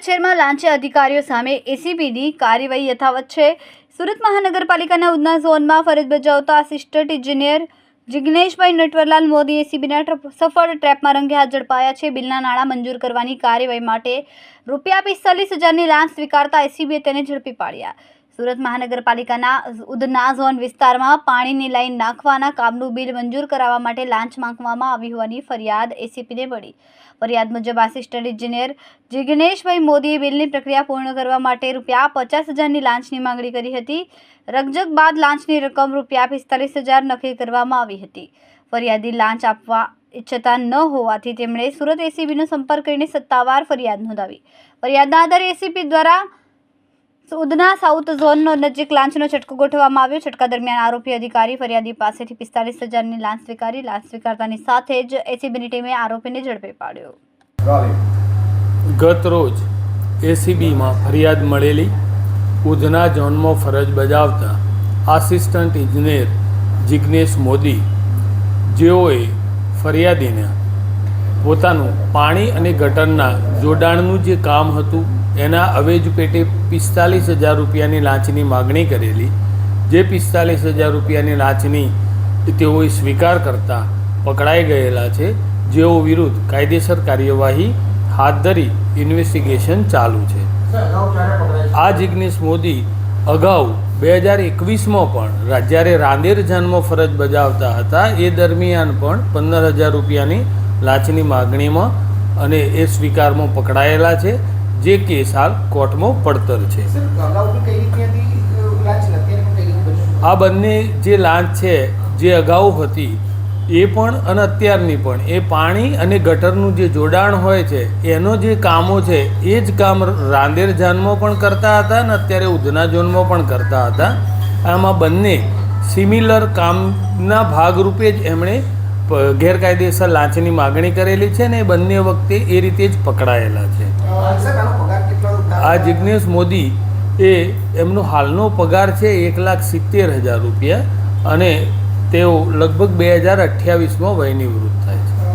સુરત શહેરમાં લાંચે અધિકારીઓ સામે એસીબીની કાર્યવાહી યથાવત છે। સુરત મહાનગરપાલિકાના ઉધના ઝોનમાં ફરજ બજાવતા આસિસ્ટન્ટ એન્જિનિયર જિગ્નેશભાઈ નટવરલાલ મોદી એસીબીના સફળ ટ્રેપમાં રંગે હાથ ઝડપાયા છે। બિલના નાણાં મંજૂર કરવાની કાર્યવાહી માટે ₹45,000ની લાંચ સ્વીકારતા એસીબીએ તેને ઝડપી પાડ્યા। સુરત મહાનગરપાલિકાના ઉધના ઝોન વિસ્તારમાં પાણીની લાઈન નાખવાના કામનું બિલ મંજૂર કરાવવા માટે લાંચ માંગવામાં આવી હોવાની ફરિયાદ એસીબીને મળી। ફરિયાદ મુજબ આસિસ્ટન્ટ એન્જિનિયર જિગ્નેશભાઈ મોદીએ બિલની પ્રક્રિયા પૂર્ણ કરવા માટે ₹50,000ની લાંચની માંગણી કરી હતી। રકઝક બાદ લાંચની રકમ ₹45,000 નક્કી કરવામાં આવી હતી। ફરિયાદી લાંચ આપવા ઈચ્છતા ન હોવાથી તેમણે સુરત એસીબીનો સંપર્ક કરીને સત્તાવાર ફરિયાદ નોંધાવી। ફરિયાદના આધારે એસીબી દ્વારા ઉધના સાઉથ ઝોન નજીક લાંચનો છટકો ગોઠવવામાં આવ્યો। છટકા દરમિયાન આરોપી અધિકારી ફરિયાદી પાસેથી ₹45,000ની લાંચ સ્વીકારી। લાંચ સ્વીકારતાની સાથે જ એસીબીની ટીમે આરોપીને ઝડપી પાડ્યો। ગત રોજ એસીબીમાં ફરિયાદ મળેલી ઉધના ઝોનમાં ફરજ બજાવતા આસિસ્ટન્ટ ઇજનેર જિગ્નેશ મોદી, જેઓએ ફરિયાદીને પોતાનું પાણી અને ગટરના જોડાણનું જે કામ હતું એના અવેજ પેટે ₹45,000ની લાંચની માગણી કરેલી। જે ₹45,000ની લાંચની તેઓએ સ્વીકાર કરતા પકડાઈ ગયેલા છે, જેઓ વિરુદ્ધ કાયદેસર કાર્યવાહી હાથ ધરી ઇન્વેસ્ટિગેશન ચાલુ છે। આ જિગ્નેશ મોદી અગાઉ 2021માં પણ જ્યારે રાંદેર ઝોનમાં ફરજ બજાવતા હતા એ દરમિયાન પણ ₹15,000ની લાંચની માગણીમાં અને એ સ્વીકારમાં પકડાયેલા છે, જે કેસ હાલ કોર્ટમાં પડતર છે। આ બંને જે લાંચ છે જે અગાઉ હતી એ પણ અને અત્યારની પણ એ પાણી અને ગટરનું જે જોડાણ હોય છે એનો જે કામો છે એ જ કામ રાંદેર ઝોનમાં પણ કરતા હતા અને અત્યારે ઉધના ઝોનમાં પણ કરતા હતા। આમાં બંને સિમિલર કામના ભાગરૂપે જ એમણે ગેરકાયદેસર લાંચની માગણી કરેલી છે ને એ બંને વખતે એ રીતે જ પકડાયેલા છે। આ જિગ્નેશ મોદી એ એમનો હાલનો પગાર છે ₹1,70,000 અને તેઓ લગભગ 2028માં વયનિવૃત્ત